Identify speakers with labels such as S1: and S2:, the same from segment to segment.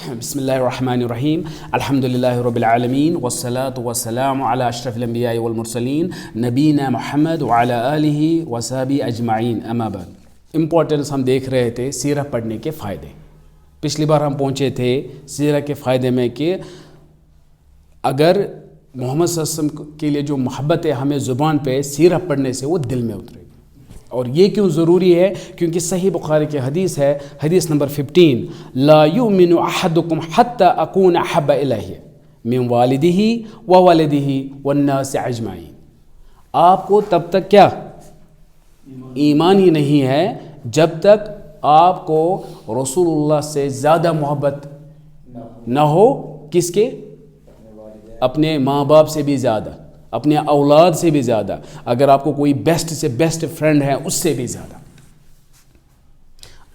S1: بسم اللہ الرحمن الرحیم الحمدللہ رب العالمین والصلاة والسلام علی اشرف الانبیاء والمرسلین نبینا محمد وعلی آلہ وصحبہ اجمعین اما بعد۔ امپورٹنس ہم دیکھ رہے تھے سیرت پڑھنے کے فائدے۔ پچھلی بار ہم پہنچے تھے سیرت کے فائدے میں کہ اگر محمد صلی اللہ علیہ وسلم کے لیے جو محبت ہے ہمیں زبان پہ، سیرت پڑھنے سے وہ دل میں اترے گی۔ اور یہ کیوں ضروری ہے؟ کیونکہ صحیح بخاری کی حدیث ہے، حدیث نمبر 15، لا یؤمن احدکم حتی اکون احب الیہ من والدہ وولدہ والناس اجمعین۔ آپ کو تب تک کیا ایمان ہی نہیں ہے جب تک آپ کو رسول اللہ سے زیادہ محبت نہ ہو۔ کس کے؟ اپنے ماں باپ سے بھی زیادہ، اپنے اولاد سے بھی زیادہ، اگر آپ کو کوئی بیسٹ سے بیسٹ فرینڈ ہے اس سے بھی زیادہ۔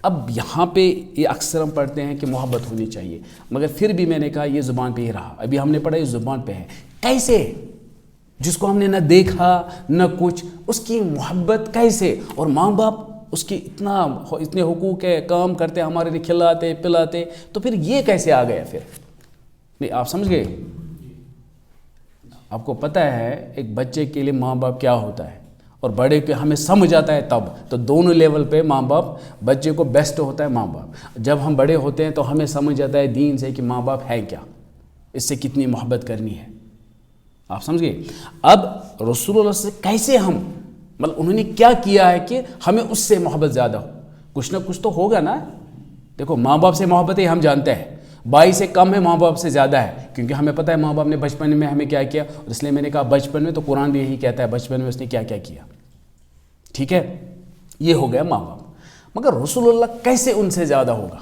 S1: اب یہاں پہ یہ اکثر ہم پڑھتے ہیں کہ محبت ہونی چاہیے، مگر پھر بھی میں نے کہا یہ زبان پہ ہی رہا۔ ابھی ہم نے پڑھا یہ زبان پہ ہے، کیسے؟ جس کو ہم نے نہ دیکھا نہ کچھ، اس کی محبت کیسے؟ اور ماں باپ اس کی اتنے حقوق ہے، کام کرتے ہمارے لیے، کھلاتے پلاتے، تو پھر یہ کیسے آ گیا؟ پھر نہیں، آپ سمجھ گئے؟ آپ کو پتہ ہے ایک بچے کے لیے ماں باپ کیا ہوتا ہے، اور بڑے کے ہمیں سمجھ آتا ہے تب، تو دونوں لیول پہ ماں باپ، بچے کو بیسٹ ہوتا ہے ماں باپ۔ جب ہم بڑے ہوتے ہیں تو ہمیں سمجھ آتا ہے دین سے کہ ماں باپ ہے کیا، اس سے کتنی محبت کرنی ہے۔ آپ سمجھ گئے؟ اب رسول اللہ سے کیسے ہم، مطلب انہوں نے کیا کیا ہے کہ ہمیں اس سے محبت زیادہ ہو؟ کچھ نہ کچھ تو ہوگا نا۔ دیکھو ماں باپ سے محبت ہے، ہم جانتے ہیں، بھائی سے کم ہے، ماں باپ سے زیادہ ہے، کیونکہ ہمیں پتہ ہے ماں باپ نے بچپن میں ہمیں کیا کیا، اور اس لیے میں نے کہا بچپن میں، تو قرآن بھی یہی کہتا ہے بچپن میں اس نے کیا کیا کیا۔ ٹھیک ہے، یہ ہو گیا ماں باپ، مگر رسول اللہ کیسے ان سے زیادہ ہوگا؟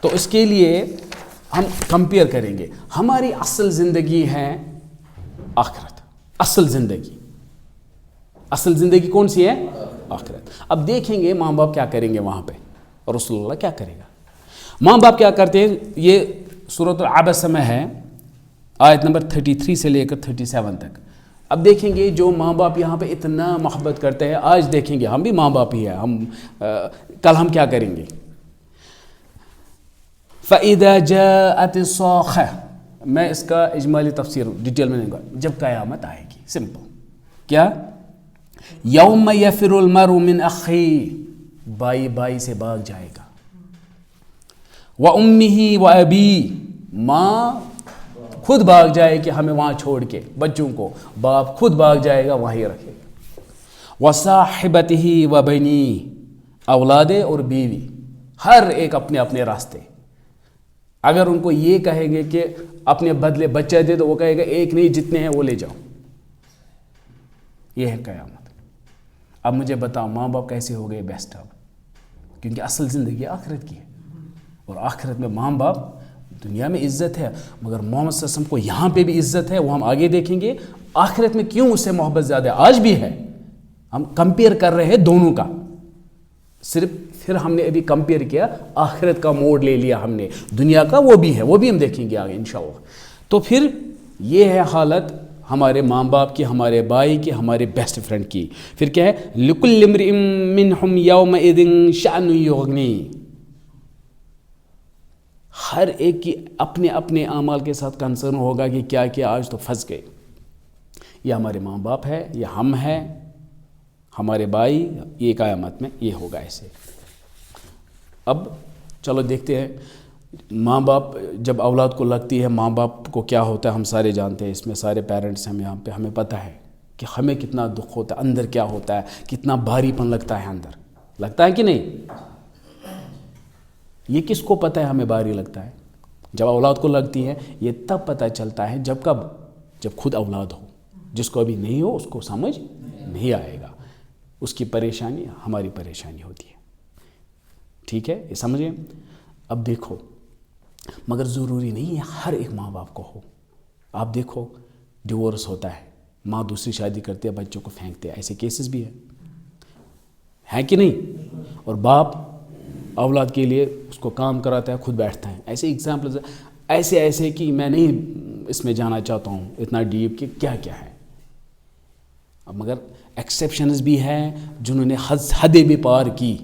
S1: تو اس کے لیے ہم کمپیئر کریں گے۔ ہماری اصل زندگی ہے آخرت، اصل زندگی کون سی ہے؟ آخرت۔ اب دیکھیں گے ماں باپ کیا کریں گے وہاں پہ، اور رسول اللہ کیا کرے گا۔ ماں باپ کیا کرتے ہیں؟ یہ سورۃ العبس میں ہے، آیت نمبر 33 سے لے کر 37 تک۔ اب دیکھیں گے جو ماں باپ یہاں پہ اتنا محبت کرتے ہیں، آج دیکھیں گے ہم بھی ماں باپ ہی ہیں، کل ہم کیا کریں گے؟ فَإِذَا جَاءَتِ الصَّاخَّةُ، میں اس کا اجمالی تفسیر ڈیٹیل میں نہیں کہا، جب قیامت آئے گی، سمپل کیا؟ یوم یفر المرء من اخیہ، بھائی سے بھاگ جائے گا، وَأُمِّهِ وَأَبِيهِ، ماں خود بھاگ جائے کہ ہمیں وہاں چھوڑ کے بچوں کو، باپ خود بھاگ جائے گا وہیں رکھے گا، وَصَاحِبَتِهِ وَبَنِيهِ، اولادیں اور بیوی، ہر ایک اپنے اپنے راستے۔ اگر ان کو یہ کہیں گے کہ اپنے بدلے بچہ دے، تو وہ کہے گا ایک نہیں، جتنے ہیں وہ لے جاؤ۔ یہ ہے قیامت۔ اب مجھے بتاؤ ماں باپ کیسے ہو گئے بیسٹ؟ اب کیونکہ اصل زندگی آخرت کی ہے، اور آخرت میں ماں باپ، دنیا میں عزت ہے، مگر محمد صلی اللہ علیہ وسلم کو یہاں پہ بھی عزت ہے، وہ ہم آگے دیکھیں گے۔ آخرت میں کیوں اس سے محبت زیادہ ہے؟ آج بھی ہے، ہم کمپیئر کر رہے ہیں دونوں کا، صرف پھر ہم نے ابھی کمپیئر کیا، آخرت کا موڈ لے لیا ہم نے، دنیا کا وہ بھی ہے، وہ بھی ہم دیکھیں گے آگے انشاءاللہ۔ تو پھر یہ ہے حالت ہمارے ماں باپ کی، ہمارے بھائی کی، ہمارے بیسٹ فرینڈ کی۔ پھر کیا ہے؟ لِكُلِّ امْرِئٍ مِّنْهُمْ يَوْمَئِذٍ شَأْنٌ يُغْنِيهِ، ہر ایک کی اپنے اپنے اعمال کے ساتھ کنسرن ہوگا کہ کیا کیا، آج تو پھنس گئے، یہ ہمارے ماں باپ ہے، یہ ہم ہیں، ہمارے بھائی، یہ قیامت میں یہ ہوگا ایسے۔ اب چلو دیکھتے ہیں ماں باپ جب اولاد کو لگتی ہے، ماں باپ کو کیا ہوتا ہے، ہم سارے جانتے ہیں، اس میں سارے پیرنٹس ہیں یہاں پہ، ہمیں پتہ ہے کہ ہمیں کتنا دکھ ہوتا ہے، اندر کیا ہوتا ہے، کتنا بھاری پن لگتا ہے، اندر لگتا ہے کہ نہیں؟ یہ کس کو پتہ ہے ہمیں بھاری لگتا ہے؟ جب اولاد کو لگتی ہے، یہ تب پتہ چلتا ہے جب خود اولاد ہو۔ جس کو ابھی نہیں ہو اس کو سمجھ نہیں آئے گا، اس کی پریشانی ہماری پریشانی ہوتی ہے۔ ٹھیک ہے، یہ سمجھیں؟ اب دیکھو، مگر ضروری نہیں ہے ہر ایک ماں باپ کو ہو۔ آپ دیکھو ڈیورس ہوتا ہے، ماں دوسری شادی کرتی ہے، بچوں کو پھینکتے ہیں، ایسے کیسز بھی ہیں کہ نہیں؟ اور باپ اولاد کے لیے اس کو کام کراتا ہے، خود بیٹھتا ہے، ایسے ایگزامپلز ایسے کہ میں نہیں اس میں جانا چاہتا ہوں اتنا ڈیپ کہ کیا کیا ہے۔ اب مگر ایکسیپشنز بھی ہیں جنہوں نے حدیں بھی پار کی۔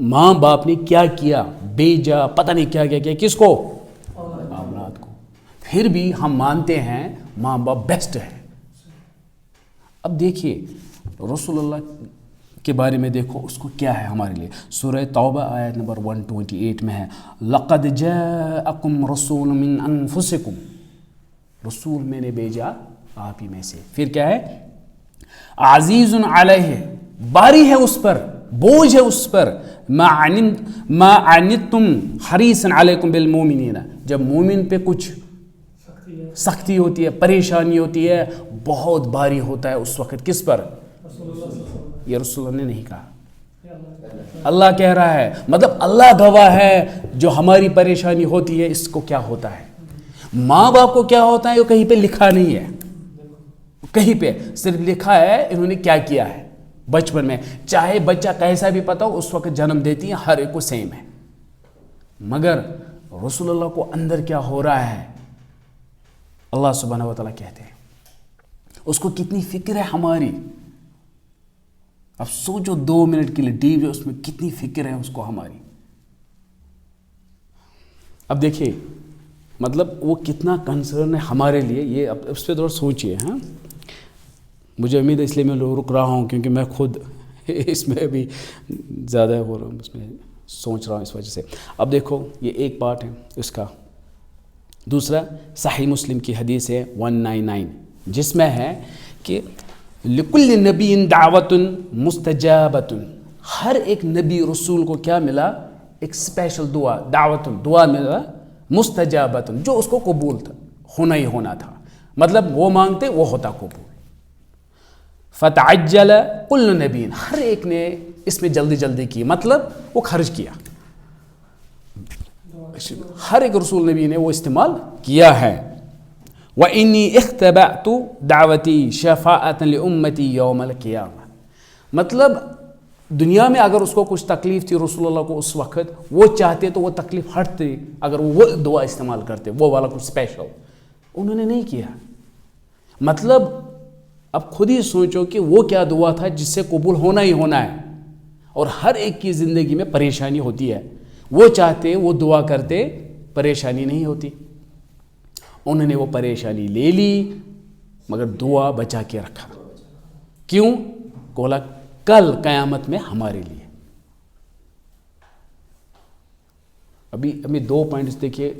S1: ماں باپ نے کیا کیا، بیجا، پتہ نہیں کیا کیا کیا، کس کو؟ اولاد کو. پھر بھی ہم مانتے ہیں ماں باپ بیسٹ ہے. اب دیکھیے رسول اللہ کے بارے میں دیکھو اس کو کیا ہے ہمارے لیے. سورہ توبہ آیت نمبر 128 میں ہے لَقَدْ جَاءَكُمْ رَسُولٌ مِّنْ أَنفُسِكُمْ، رسول میں نے بھیجا آپ ہی میں سے. پھر کیا ہے؟ عزیز علیہ، باری ہے اس پر، بوجھ ہے اس پر، ما عنتم حریص علیکم بالمؤمنین، جب مومن پہ کچھ سختی ہوتی ہے، پریشانی ہوتی ہے، بہت باری ہوتا ہے اس وقت کس پر؟ یہ رسول اللہ نے نہیں کہا، اللہ کہہ رہا ہے. مطلب اللہ گواہ ہے جو ہماری پریشانی ہوتی ہے اس کو کیا ہوتا ہے. ماں باپ کو کیا ہوتا ہے وہ کہیں پہ لکھا نہیں ہے، کہیں پہ صرف لکھا ہے انہوں نے کیا کیا ہے بچپن میں. چاہے بچہ کیسا بھی پتا ہو اس وقت جنم دیتی ہیں، ہر ایک کو سیم ہے. مگر رسول اللہ کو اندر کیا ہو رہا ہے اللہ سبحانہ و تعالیٰ کہتے ہیں. اس کو کتنی فکر ہے ہماری. اب سوچو 2 منٹ کے لیے ڈیپ اس میں کتنی فکر ہے اس کو ہماری. اب دیکھیے مطلب وہ کتنا کنسرن ہے ہمارے لیے، یہ اب اس پہ تھوڑا سوچئے. ہاں مجھے امید ہے اس لیے میں رک رہا ہوں کیونکہ میں خود اس میں بھی زیادہ ہو رہا ہوں، اس میں سوچ رہا ہوں اس وجہ سے. اب دیکھو یہ ایک پارٹ ہے اس کا. دوسرا صحیح مسلم کی حدیث ہے 199 جس میں ہے کہ لکل نبی دعوت مستجابت، ہر ایک نبی رسول کو کیا ملا؟ ایک اسپیشل دعا، دعوت دعا ملا، مستجابت جو اس کو قبول تھا، ہونا ہی ہونا تھا. مطلب وہ مانگتے وہ ہوتا قبول. فتعجل کل نبی، ہر ایک نے اس میں جلدی جلدی کی، مطلب وہ خرچ کیا، ہر ایک رسول نبی نے وہ استعمال کیا ہے. وَإِنِّي اخْتَبَأْتُ دعوتی شفاعۃ لأمتی یوم القیامہ، مطلب دنیا میں اگر اس کو کچھ تکلیف تھی رسول اللہ کو اس وقت، وہ چاہتے تو وہ تکلیف ہٹتے اگر وہ دعا استعمال کرتے، وہ والا کچھ اسپیشل. انہوں نے نہیں کیا. مطلب اب خود ہی سوچو کہ وہ کیا دعا تھا جس سے قبول ہونا ہی ہونا ہے. اور ہر ایک کی زندگی میں پریشانی ہوتی ہے، وہ چاہتے وہ دعا کرتے پریشانی نہیں ہوتی. انہوں نے وہ پریشانی لے لی مگر دعا بچا کے رکھا. کیوں؟ بولا کل قیامت میں ہمارے لیے. ابھی 2 پوائنٹس دیکھیے.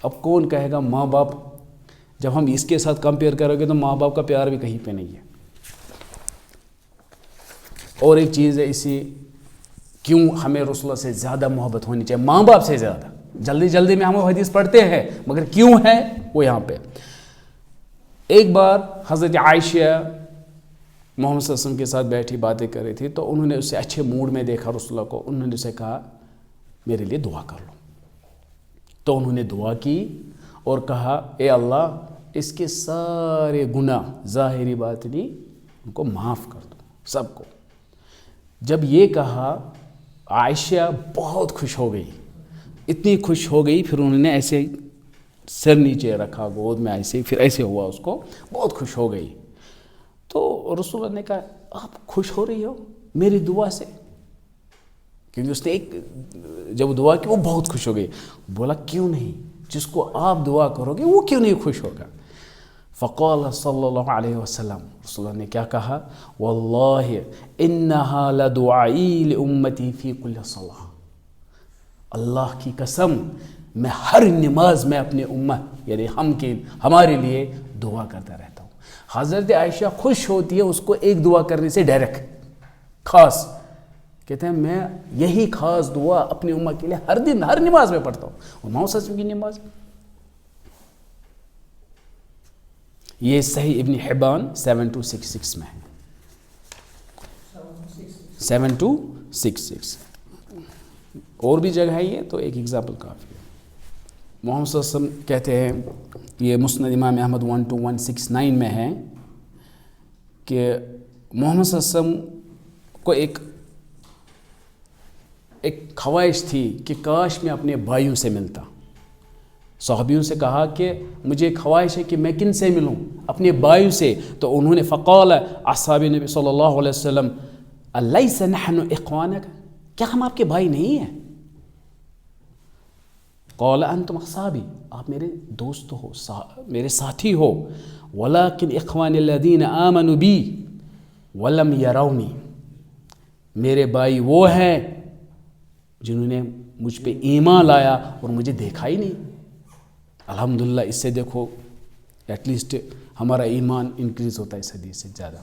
S1: اب کون کہے گا ماں باپ، جب ہم اس کے ساتھ کمپیئر کرو گے تو ماں باپ کا پیار بھی کہیں پہ نہیں ہے. اور ایک چیز ہے اسی، کیوں ہمیں رسول اللہ سے زیادہ محبت ہونی چاہیے ماں باپ سے زیادہ. جلدی جلدی میں ہم حدیث پڑھتے ہیں مگر کیوں ہے وہ یہاں پہ. ایک بار حضرت عائشہ محمد صلی اللہ علیہ وسلم کے ساتھ بیٹھی باتیں کر رہی تھی تو انہوں نے اسے اچھے موڈ میں دیکھا رسول اللہ کو. انہوں نے اسے کہا میرے لیے دعا کر لو. تو انہوں نے دعا کی اور کہا اے اللہ اس کے سارے گناہ ظاہری باطنی ان کو معاف کر دو سب کو. جب یہ کہا عائشہ بہت خوش ہو گئی، اتنی خوش ہو گئی، پھر انہوں نے ایسے سر نیچے رکھا گود میں ایسے، پھر ایسے ہوا اس کو، بہت خوش ہو گئی. تو رسول اللہ نے کہا آپ خوش ہو رہی ہو میری دعا سے؟ کیونکہ اس نے ایک جب دعا کی وہ بہت خوش ہو گئی. بولا کیوں نہیں، جس کو آپ دعا کرو گے وہ کیوں نہیں خوش ہوگا. فقال صلی اللہ علیہ وسلم، رسول اللہ نے کیا کہا؟ واللہ انہا لدعائی لامتی فی کل صلاۃ، اللہ کی قسم میں ہر نماز میں اپنے امت یعنی ہمارے لیے دعا کرتا رہتا ہوں. حضرت عائشہ خوش ہوتی ہے اس کو ایک دعا کرنے سے ڈائریکٹ خاص، کہتے ہیں میں یہی خاص دعا اپنی امت کے لیے ہر دن ہر نماز میں پڑھتا ہوں. اور محمد صلی اللہ علیہ وسلم کی نماز یہ صحیح ابن حبان 7266 میں ہے، 7266 اور بھی جگہ ہے یہ تو ایک ایگزامپل کافی ہے. محمد صلی اللہ علیہ وسلم کہتے ہیں، یہ مسند امام احمد 12169 میں ہے کہ محمد صلی اللہ علیہ وسلم کو ایک خواہش تھی کہ کاش میں اپنے بھائیوں سے ملتا. صحابیوں سے کہا کہ مجھے ایک خواہش ہے کہ میں کن سے ملوں؟ اپنے بھائیوں سے. تو انہوں نے فقال اصحاب نبی صلی اللہ علیہ وسلم الیس نحن اخوانک، کیا ہم آپ کے بھائی نہیں ہیں؟ قال انتم اصحابی، آپ میرے دوست ہو، میرے ساتھی ہو، ولکن اخوانی الذین آمنوا بی ولم یرونی، میرے بھائی وہ ہیں جنہوں نے مجھ پہ ایمان لایا اور مجھے دیکھا ہی نہیں۔ الحمدللہ اس سے دیکھو ایٹ لیسٹ ہمارا ایمان انکریز ہوتا ہے اس حدیث سے زیادہ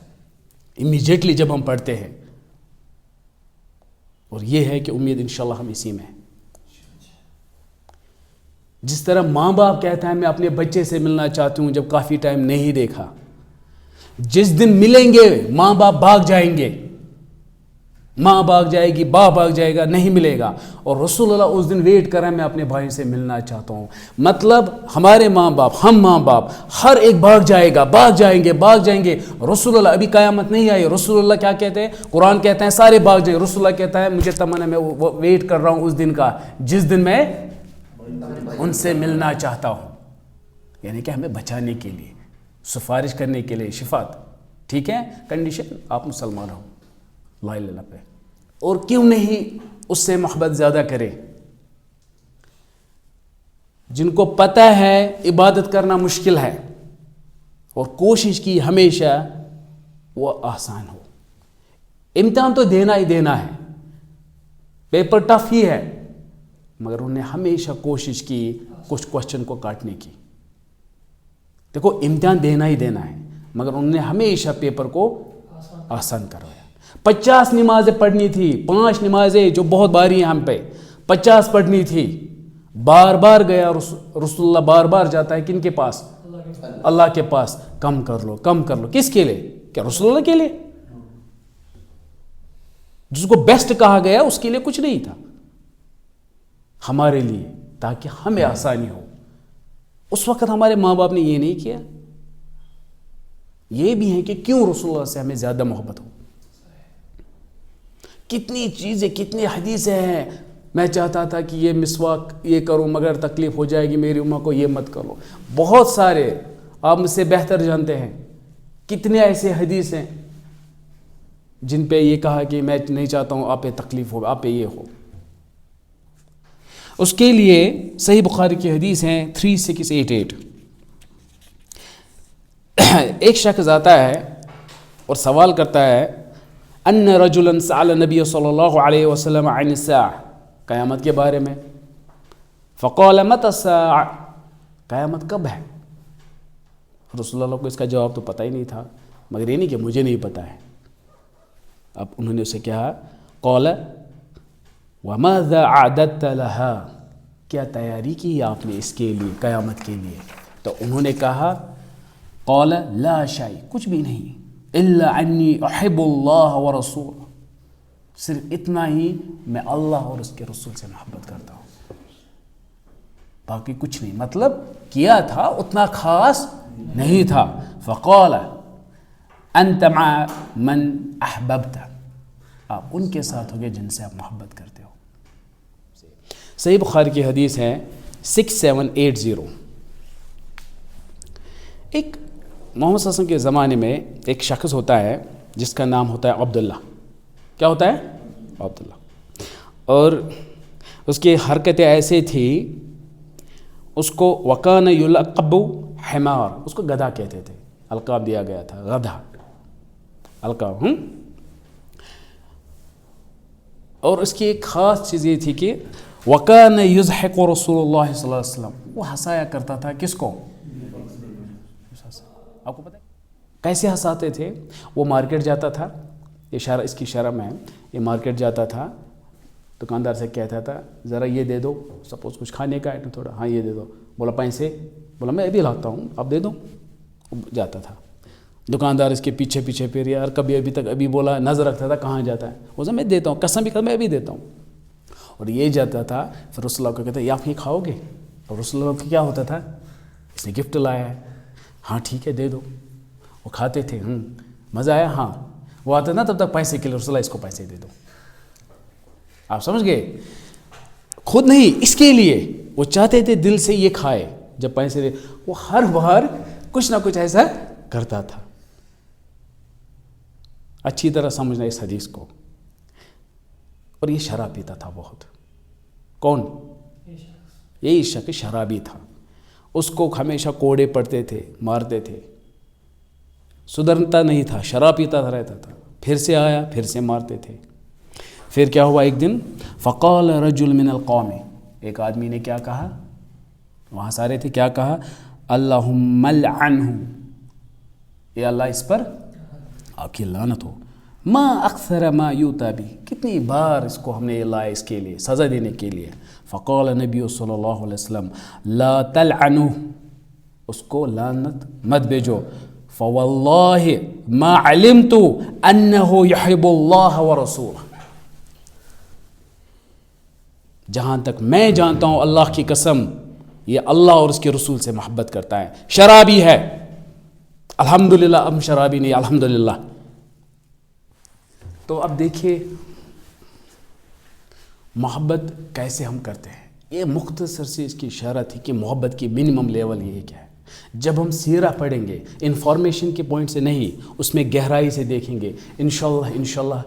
S1: امیجیٹلی جب ہم پڑھتے ہیں، اور یہ ہے کہ امید انشاءاللہ ہم اسی میں ہیں۔ جس طرح ماں باپ کہتا ہے میں اپنے بچے سے ملنا چاہتی ہوں جب کافی ٹائم نہیں دیکھا، جس دن ملیں گے ماں باپ بھاگ جائیں گے، ماں بھاگ جائے گی، باپ بھاگ جائے گا، نہیں ملے گا، اور رسول اللہ اس دن ویٹ کر رہا ہے میں اپنے بھائی سے ملنا چاہتا ہوں۔ مطلب ہمارے ماں باپ، ہم ماں باپ ہر ایک بھاگ جائے گا، بھاگ جائیں گے۔ رسول اللہ ابھی قیامت نہیں آئی، رسول اللہ کیا کہتے ہیں؟ قرآن کہتا ہے سارے بھاگ جائیں گے، رسول اللہ کہتا ہے مجھے تمنا، میں ویٹ کر رہا ہوں اس دن کا جس دن میں ان سے ملنا چاہتا ہوں، یعنی کہ ہمیں بچانے کے لیے، سفارش کرنے کے لیے، شفاعت، ٹھیک ہے، کنڈیشن آپ مسلمان ہو لا الہ الا اللہ پہ، اور کیوں نہیں اس سے محبت زیادہ کرے۔ جن کو پتہ ہے عبادت کرنا مشکل ہے اور کوشش کی ہمیشہ وہ آسان ہو، امتحان تو دینا ہی دینا ہے، پیپر ٹف ہی ہے، مگر انہوں نے ہمیشہ کوشش کی کچھ کوشچن کو کاٹنے کی۔ دیکھو امتحان دینا ہی دینا ہے، مگر انہوں نے ہمیشہ پیپر کو آسان کروایا۔ 50 نمازیں پڑھنی تھی، 5 نمازیں جو بہت باری ہیں ہم پہ، 50 پڑھنی تھی، بار بار گیا رسول اللہ، بار بار جاتا ہے کن کے پاس؟ اللہ کے پاس، کم کر لو کم کر لو، کس کے لیے؟ کیا رسول اللہ کے لیے؟ جس کو بیسٹ کہا گیا اس کے لیے کچھ نہیں تھا، ہمارے لیے، تاکہ ہمیں آسانی ہو۔ اس وقت ہمارے ماں باپ نے یہ نہیں کیا، یہ بھی ہے کہ کیوں رسول اللہ سے ہمیں زیادہ محبت ہو۔ کتنی چیزیں، کتنی حدیثیں ہیں، میں چاہتا تھا کہ یہ مسواک یہ کروں مگر تکلیف ہو جائے گی میری اماں کو، یہ مت کرو، بہت سارے، آپ مجھ سے بہتر جانتے ہیں کتنے ایسے حدیث ہیں جن پہ یہ کہا کہ میں نہیں چاہتا ہوں آپ پہ تکلیف ہو، آپ پہ یہ ہو۔ اس کے لیے صحیح بخاری کی حدیث ہیں 3688، ایک شخص آتا ہے اور سوال کرتا ہے ان رجلا سأل النبی صلی اللہ علیہ وسلم عن الساعہ، قیامت کے بارے میں، فقال متى الساعہ، قیامت کب ہے؟ رسول اللہ کو اس کا جواب تو پتہ ہی نہیں تھا، مگر یہ نہیں کہ مجھے نہیں پتہ ہے۔ اب انہوں نے اسے کہا قال وماذا اعددت لها، کیا تیاری کی آپ نے اس کے لیے، قیامت کے لیے؟ تو انہوں نے کہا قال لا شيء، کچھ بھی نہیں، الا انی احب اللہ ورسول، صرف اتنا ہی میں اللہ اور اس کے رسول سے محبت کرتا ہوں، باقی کچھ نہیں۔ مطلب کیا تھا اتنا خاص نہیں تھا۔ فقال انت مع من احببت، آپ ان کے ساتھ ہوگے جن سے آپ محبت کرتے ہو۔ صحیح بخاری کی حدیث ہے 6780۔ ایک محمد صلی اللہ علیہ وسلم کے زمانے میں ایک شخص ہوتا ہے جس کا نام ہوتا ہے عبداللہ، کیا ہوتا ہے؟ عبداللہ، اور اس کی حرکتیں ایسے تھی، اس کو وکان یلقب حمار، اس کو گدھا کہتے تھے، القاب دیا گیا تھا، گدھا القاب۔ اور اس کی ایک خاص چیز یہ تھی کہ وکان یضحک رسول اللہ صلی اللہ علیہ وسلم، وہ ہنسایا کرتا تھا کس کو؟ آپ کو پتہ ہے کیسے ہنساتے تھے؟ وہ مارکیٹ جاتا تھا، یہ شرح، اس کی شرح میں، یہ مارکیٹ جاتا تھا، دکاندار سے کہتا تھا ذرا یہ دے دو، سپوز کچھ کھانے کا آئٹم تھوڑا، ہاں یہ دے دو، بولا پیسے، بولا میں ابھی لاتا ہوں آپ دے دو، جاتا تھا دکاندار اس کے پیچھے پیچھے، پھر یار کبھی ابھی تک ابھی بولا، نظر رکھتا تھا کہاں جاتا ہے، وہ میں دیتا ہوں، قسم بھی کر میں ابھی دیتا ہوں، اور یہ جاتا تھا، پھر رسول اللہ کو کہتا ہے آپ یہ کھاؤ گے؟ اور رسول اللہ کو کیا ہوتا تھا، اس نے گفٹ لایا ہے، ہاں ٹھیک ہے دے دو، وہ کھاتے تھے، مزہ آیا، ہاں، وہ آتا نا تب تک پیسے کے لیے، رسول اللہ اس کو پیسے دے دو، آپ سمجھ گئے؟ خود نہیں، اس کے لیے وہ چاہتے تھے دل سے یہ کھائے، جب پیسے دے، وہ ہر بار کچھ نہ کچھ ایسا کرتا تھا۔ اچھی طرح سمجھنا اس حدیث کو۔ اور یہ شراب پیتا تھا بہت، کون؟ یہی شخص شرابی تھا، اس کو ہمیشہ کوڑے پڑتے تھے، مارتے تھے، سدھرتا نہیں تھا، شراب پیتا رہتا تھا، پھر سے آیا، پھر سے مارتے تھے۔ پھر کیا ہوا ایک دن، فقال رجل من القوم، ایک آدمی نے کیا کہا، وہاں سارے تھے، کیا کہا، اللہم لعنہ، اے اللہ اس پر آپ کی لعنت ہو، ما اکثر ما یوتا بھی، کتنی بار اس کو ہم نے یہ لایا اس کے لیے، سزا دینے کے لیے۔ فقال نبی صلی اللہ علیہ وسلم لا تلعنو، اس کو لعنت مت بھیجو، فواللہ ما علمت انہ یحب اللہ ورسولہ، جہاں تک میں جانتا ہوں اللہ کی قسم یہ اللہ اور اس کے رسول سے محبت کرتا ہے، شرابی ہے، الحمدللہ اب شرابی نہیں، الحمدللہ۔ تو اب دیکھیے محبت کیسے ہم کرتے ہیں، یہ مختصر سی اس کی اشارہ تھی کہ محبت کی منیمم لیول یہ کیا ہے۔ جب ہم سیرہ پڑھیں گے انفارمیشن کے پوائنٹ سے نہیں، اس میں گہرائی سے دیکھیں گے، انشاءاللہ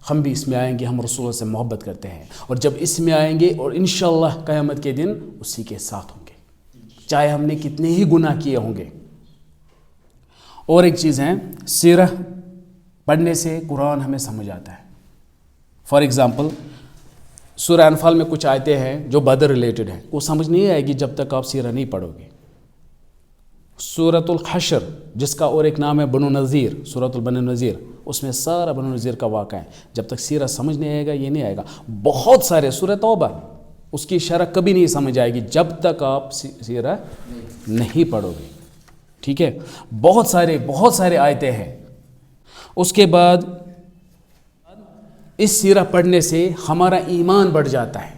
S1: ہم بھی اس میں آئیں گے، ہم رسول اللہ سے محبت کرتے ہیں، اور جب اس میں آئیں گے اور انشاءاللہ قیامت کے دن اسی کے ساتھ ہوں گے، چاہے ہم نے کتنے ہی گناہ کیے ہوں گے۔ اور ایک چیز ہے، سیرہ پڑھنے سے قرآن ہمیں سمجھ آتا ہے۔ فار ایگزامپل سورہ انفال میں کچھ آیتیں ہیں جو بدر ریلیٹڈ ہیں، وہ سمجھ نہیں آئے گی جب تک آپ سیرہ نہیں پڑھو گے۔ سورۃ الحشر جس کا اور ایک نام ہے بنو نذیر، سورۃ البنو نذیر، اس میں سارا بنو نذیر کا واقعہ ہے، جب تک سیرہ سمجھ نہیں آئے گا یہ نہیں آئے گا۔ بہت سارے سورۃ توبہ، اس کی شرح کبھی نہیں سمجھ آئے گی جب تک آپ سیرہ نہیں پڑھو گے، ٹھیک ہے۔ بہت سارے آیتیں ہیں۔ اس کے بعد اس سیرہ پڑھنے سے ہمارا ایمان بڑھ جاتا ہے۔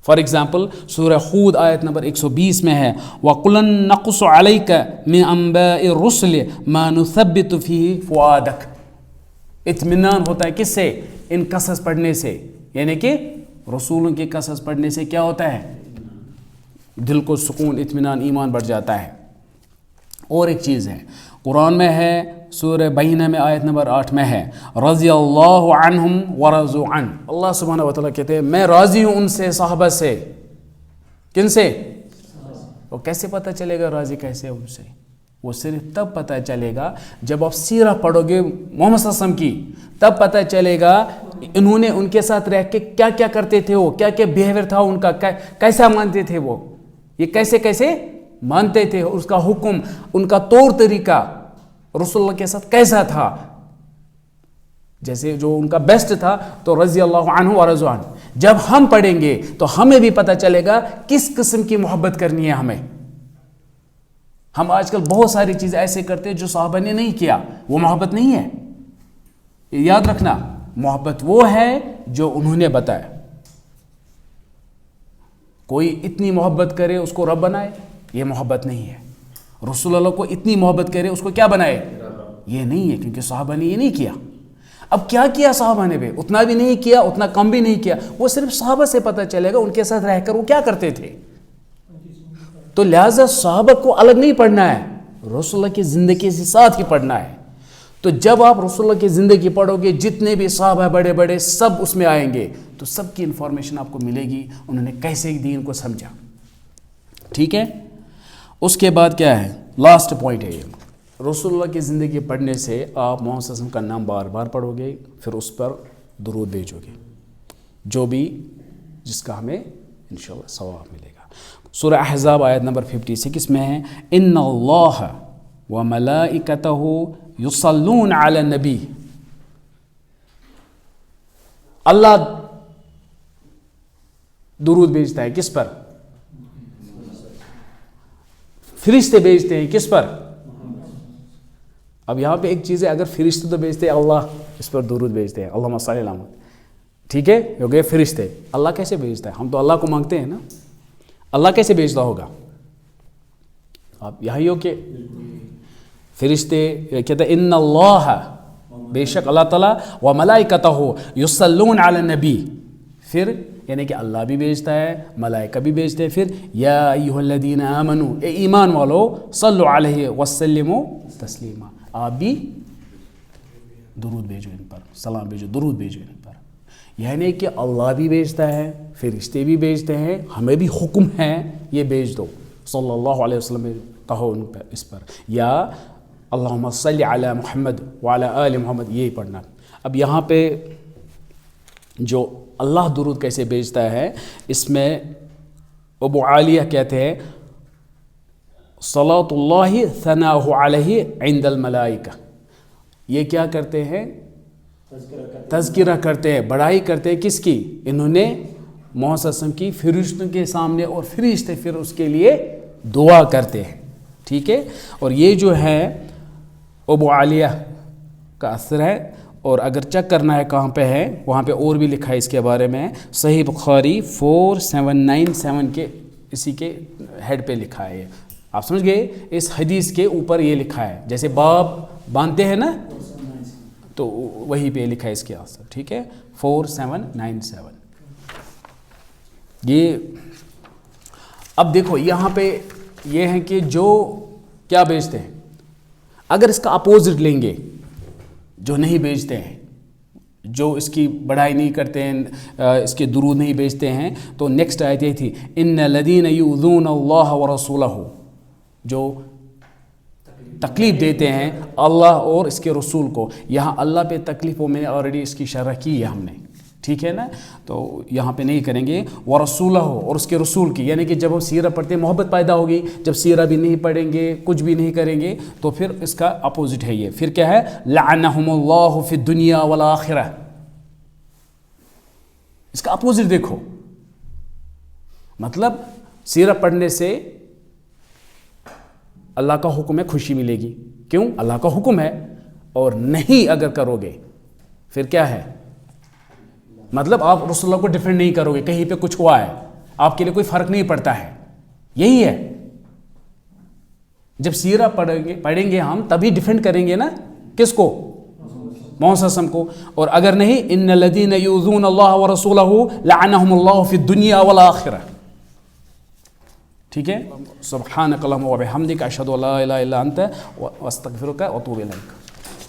S1: فار ایگزامپل سورہ ہود آیت نمبر 120 میں ہے، وَقُلًا نَقُصُ عَلَيْكَ مِنْ أَنْبَاءِ الرُّسُلِ مَا نُثَبِّتُ فِيهِ فُؤَادَكَ، اطمینان ہوتا ہے کس سے؟ ان قصص پڑھنے سے، یعنی کہ رسولوں کے قصص پڑھنے سے کیا ہوتا ہے؟ دل کو سکون، اطمینان، ایمان بڑھ جاتا ہے۔ اور ایک چیز ہے قرآن میں ہے، سورہ بینہ میں آیت نمبر 8 میں ہے، رضی اللہ عنہم ورضوا عنہ، اللہ سبحانہ وتعالیٰ کہتے ہیں میں راضی ہوں ان سے، صحابہ سے۔ کن سے؟ وہ کیسے پتہ چلے گا راضی کیسے ان سے؟ وہ صرف تب پتہ چلے گا جب آپ سیرہ پڑھو گے محمد صلی اللہ علیہ وسلم کی، تب پتہ چلے گا انہوں نے ان کے ساتھ رہ کے کیا کیا کرتے تھے، وہ کیا کیا بیہیویئر تھا ان کا، کیسا مانتے تھے وہ، یہ کیسے مانتے تھے، اس کا حکم، ان کا طور طریقہ رسول اللہ کے ساتھ کیسا تھا، جیسے جو ان کا بیسٹ تھا، تو رضی اللہ عنہ ورضوا عنہ۔ جب ہم پڑھیں گے تو ہمیں بھی پتہ چلے گا کس قسم کی محبت کرنی ہے ہمیں۔ ہم آج کل بہت ساری چیزیں ایسے کرتے ہیں جو صحابہ نے نہیں کیا، وہ محبت نہیں ہے۔ یاد رکھنا، محبت وہ ہے جو انہوں نے بتایا۔ کوئی اتنی محبت کرے اس کو رب بنائے، یہ محبت نہیں ہے۔ رسول اللہ کو اتنی محبت کرے اس کو کیا بنائے، یہ نہیں ہے، کیونکہ صحابہ نے یہ نہیں کیا۔ اب کیا کیا صحابہ نے بھی؟ اتنا بھی نہیں کیا، اتنا کم بھی نہیں کیا، وہ صرف صحابہ سے پتہ چلے گا ان کے ساتھ رہ کر وہ کیا کرتے تھے۔ تو لہٰذا صحابہ کو الگ نہیں پڑھنا ہے، رسول اللہ کی زندگی کے ساتھ ہی پڑھنا ہے۔ تو جب آپ رسول اللہ کی زندگی پڑھو گے، جتنے بھی صحابہ بڑے بڑے سب اس میں آئیں گے، تو سب کی انفارمیشن آپ کو ملے گی، انہوں نے کیسے دین کو سمجھا، ٹھیک ہے۔ اس کے بعد کیا ہے، لاسٹ پوائنٹ ہے یہ، رسول اللہ کی زندگی پڑھنے سے آپ محمد صلی اللہ علیہ وسلم کا نام بار بار پڑھو گے، پھر اس پر درود بھیجو گے، جو بھی جس کا ہمیں انشاءاللہ ثواب ملے گا۔ سورہ احزاب آیت نمبر 56 میں ہے، ان اللہ وملائکتہ یصلون علی النبی، اللہ درود بھیجتا ہے کس پر؟ فرشتے بھیجتے ہیں کس پر؟ اب یہاں پہ ایک چیز ہے، اگر فرشتے تو بھیجتے ہیں، اللہ اس پر درود بھیجتے ہیں، اللہم صلی علی محمد، ٹھیک ہے، ہو گئے فرشتے۔ اللہ کیسے بھیجتا ہے؟ ہم تو اللہ کو مانگتے ہیں نا، اللہ کیسے بھیجتا ہوگا؟ آپ یہاں ہی ہو کہ فرشتے کہتے ہیں ان اللہ، بے شک اللہ تعالیٰ، وملائکتہ یصلون علی النبی، پھر یعنی کہ اللہ بھی بھیجتا ہے، ملائکہ بھی بھیجتے ہیں، پھر یا ایھا الذین آمنوا، اے ایمان والو، صلو علیہ وسلموا تسلیما، آپ بھی درود بھیجو ان پر، سلام بھیجو، درود بھیجو ان پر۔ یعنی کہ اللہ بھی بھیجتا ہے، فرشتے بھی بھیجتے ہیں، ہمیں بھی حکم ہے یہ بھیج دو، صلی اللہ علیہ وسلم کہو ان پر، اس پر، یا اللہم صلی علی محمد وعلی آل محمد، یہی پڑھنا۔ اب یہاں پہ جو اللہ درود کیسے بھیجتا ہے، اس میں ابو عالیہ کہتے ہیں صلاۃ اللہ ثناء علیہ عند الملائکہ، یہ کیا کرتے ہیں؟ تذکرہ کرتے ہیں، بڑائی کرتے ہیں، کس کی؟ انہوں نے محمد صلی اللہ علیہ وسلم کی فرشتوں کے سامنے، اور فرشتے پھر اس کے لیے دعا کرتے ہیں، ٹھیک ہے۔ اور یہ جو ہے ابو عالیہ کا اثر ہے، اور اگر چیک کرنا ہے کہاں پہ ہے، وہاں پہ اور بھی لکھا ہے اس کے بارے میں، صحیح بخاری 4797 کے اسی کے ہیڈ پہ لکھا ہے، آپ سمجھ گئے؟ اس حدیث کے اوپر یہ لکھا ہے، جیسے باب باندھتے ہیں نا، تو وہی پہ لکھا ہے اس کے اثر، ٹھیک ہے، 4797۔ یہ اب دیکھو یہاں پہ یہ ہے کہ جو کیا بیچتے ہیں، اگر اس کا اپوزٹ لیں گے، جو نہیں بیچتے ہیں، جو اس کی بڑائی نہیں کرتے ہیں، اس کے درود نہیں بیچتے ہیں، تو نیکسٹ آیت یہ تھی ان الذین یؤذون اللہ ورسولہ، جو تکلیف دیتے ہیں اللہ اور اس کے رسول کو۔ یہاں اللہ پہ تکلیف، وہ میں نے آلریڈی اس کی شرح کی ہے ہم نے، ٹھیک ہے نا، تو یہاں پہ نہیں کریں گے۔ ورسولہ، اور اس کے رسول کی، یعنی کہ جب ہم سیرہ پڑھتے ہیں محبت پیدا ہوگی، جب سیرہ بھی نہیں پڑھیں گے، کچھ بھی نہیں کریں گے، تو پھر اس کا اپوزٹ ہے یہ، پھر کیا ہے؟ لعنہم اللہ فی الدنیا والآخرہ، اس کا اپوزٹ دیکھو، مطلب سیرہ پڑھنے سے اللہ کا حکم ہے، خوشی ملے گی، کیوں؟ اللہ کا حکم ہے، اور نہیں اگر کرو گے پھر کیا ہے؟ مطلب آپ رسول اللہ کو ڈیفینڈ نہیں کرو گے، کہیں پہ کچھ ہوا ہے آپ کے لیے کوئی فرق نہیں پڑتا ہے، یہی ہے۔ جب سیرہ پڑھیں گے ہم تبھی ڈیفینڈ کریں گے نا، کس کو؟ محمد صلی اللہ علیہ وسلم کو۔ اور اگر نہیں، ان الذین یؤذون اللہ ورسولہ لعنہم اللہ فی الدنیا والآخرہ، ٹھیک ہے۔ سبحانک اللہم وبحمدک اشہد ان لا الہ الا انت واستغفرک واتوب الیک۔